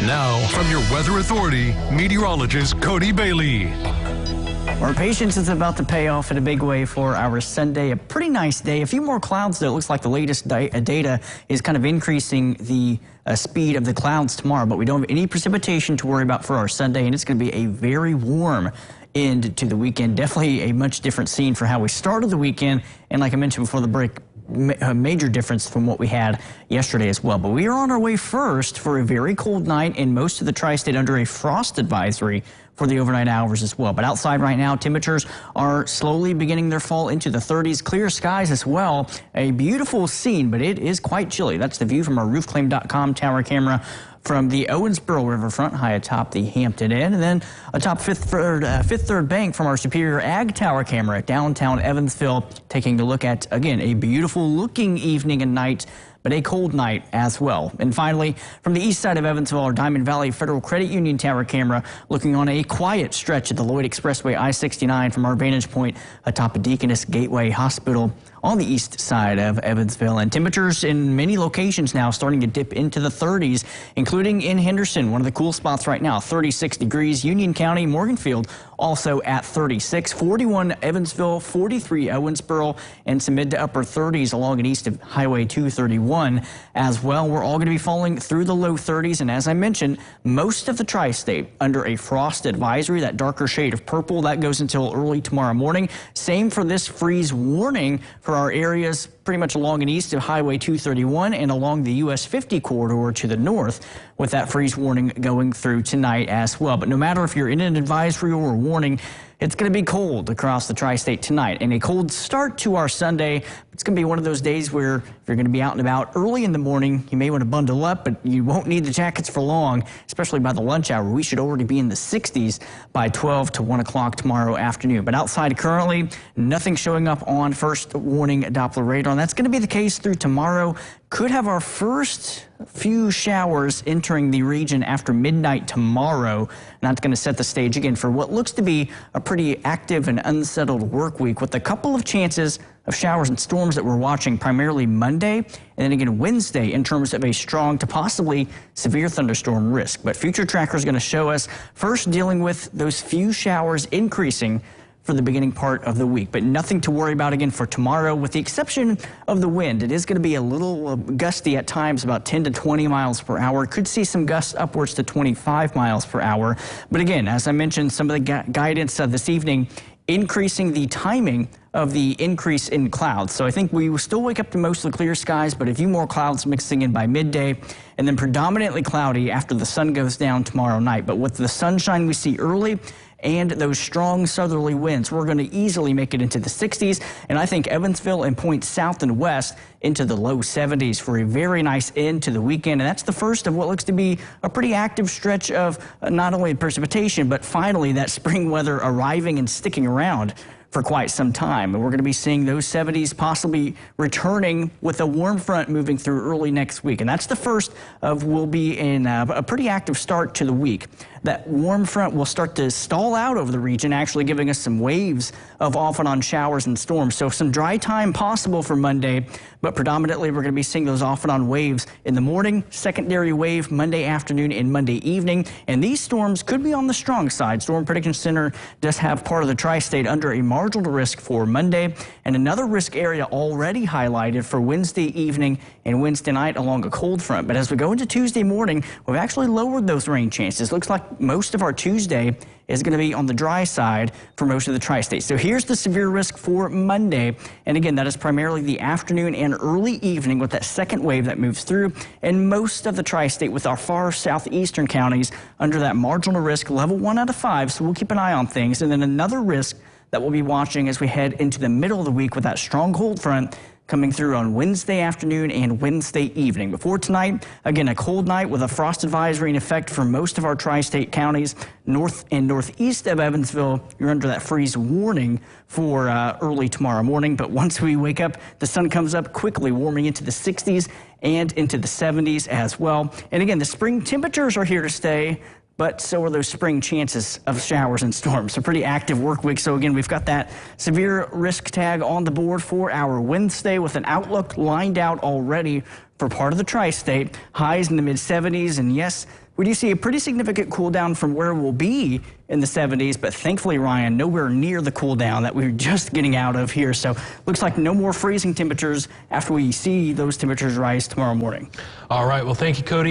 Now, from your weather authority, meteorologist Cody Bailey. Our patience is about to pay off in a big way for our Sunday. A pretty nice day. A few more clouds, though. It looks like the latest data is kind of increasing the speed of the clouds tomorrow, but we don't have any precipitation to worry about for our Sunday, and it's going to be a very warm end to the weekend. Definitely a much different scene for how we started the weekend, and like I mentioned before the break, a major difference from what we had yesterday as well. But we are on our way first for a very cold night in most of the tri-state under a frost advisory for the overnight hours as well. But outside right now, temperatures are slowly beginning their fall into the 30s. Clear skies as well. A beautiful scene, but it is quite chilly. That's the view from our roofclaim.com tower camera from the Owensboro Riverfront high atop the Hampton Inn, and then atop Fifth Third Bank from our Superior Ag Tower camera at downtown Evansville, taking a look at, again, a beautiful looking evening and night, but a cold night as well. And finally, from the east side of Evansville, our Diamond Valley Federal Credit Union Tower camera looking on a quiet stretch of the Lloyd Expressway I-69 from our vantage point atop of Deaconess Gateway Hospital on the east side of Evansville. And temperatures in many locations now starting to dip into the 30s, including in Henderson, one of the cool spots right now, 36 degrees. Union County, Morganfield also at 36, 41 Evansville, 43 Owensboro, and some mid to upper 30s along and east of Highway 231 as well. We're all going to be falling through the low 30s, and as I mentioned, most of the tri-state under a frost advisory, that darker shade of purple, that goes until early tomorrow morning. Same for this freeze warning for our areas pretty much along and east of Highway 231 and along the US 50 corridor to the north, with that freeze warning going through tonight as well. But no matter if you're in an advisory or a warning, it's going to be cold across the tri-state tonight, and a cold start to our Sunday. It's going to be one of those days where if you're going to be out and about early in the morning, you may want to bundle up, but you won't need the jackets for long, especially by the lunch hour. We should already be in the 60s by 12 to 1 o'clock tomorrow afternoon. But outside currently, nothing showing up on first warning Doppler radar, and that's going to be the case through tomorrow. Could have our first few showers entering the region after midnight tomorrow. And that's going to set the stage again for what looks to be a pretty active and unsettled work week, with a couple of chances of showers and storms that we're watching primarily Monday and then again Wednesday in terms of a strong to possibly severe thunderstorm risk. But Future Tracker is going to show us first dealing with those few showers increasing for the beginning part of the week, but nothing to worry about again for tomorrow, with the exception of the wind. It is going to be a little gusty at times, about 10 to 20 miles per hour. Could see some gusts upwards to 25 miles per hour. But again, as I mentioned, some of the guidance this evening increasing the timing of the increase in clouds. So I think we will still wake up to mostly clear skies, but a few more clouds mixing in by midday, and then predominantly cloudy after the sun goes down tomorrow night. But with the sunshine we see early and those strong southerly winds, we're going to easily make it into the 60s, and I think Evansville and points south and west into the low 70s for a very nice end to the weekend. And that's the first of what looks to be a pretty active stretch of not only precipitation, but finally that spring weather arriving and sticking around for quite some time. And we're going to be seeing those 70s possibly returning with a warm front moving through early next week. And that's the first of, we'll be in a pretty active start to the week. That warm front will start to stall out over the region, actually giving us some waves of off and on showers and storms. So some dry time possible for Monday, but predominantly we're going to be seeing those off and on waves in the morning, secondary wave Monday afternoon and Monday evening. And these storms could be on the strong side. Storm Prediction Center does have part of the tri-state under a marginal risk for Monday, and another risk area already highlighted for Wednesday evening and Wednesday night along a cold front. But as we go into Tuesday morning, we've actually lowered those rain chances. Looks like most of our Tuesday is going to be on the dry side for most of the tri-state. So here's the severe risk for Monday. And again, that is primarily the afternoon and early evening with that second wave that moves through, and most of the tri-state with our far southeastern counties under that marginal risk, level 1 out of 5. So we'll keep an eye on things. And then another risk that we'll be watching as we head into the middle of the week with that strong cold front coming through on Wednesday afternoon and Wednesday evening. Before tonight, again, a cold night with a frost advisory in effect for most of our tri-state counties. North and northeast of Evansville, you're under that freeze warning for early tomorrow morning. But once we wake up, the sun comes up quickly, warming into the 60s and into the 70s as well. And again, the spring temperatures are here to stay, but so are those spring chances of showers and storms. So pretty active work week. So again, we've got that severe risk tag on the board for our Wednesday with an outlook lined out already for part of the tri-state. Highs in the mid-70s, and yes, we do see a pretty significant cool down from where we'll be in the 70s, but thankfully, Ryan, nowhere near the cool down that we were just getting out of here. So looks like no more freezing temperatures after we see those temperatures rise tomorrow morning. All right, well, thank you, Cody.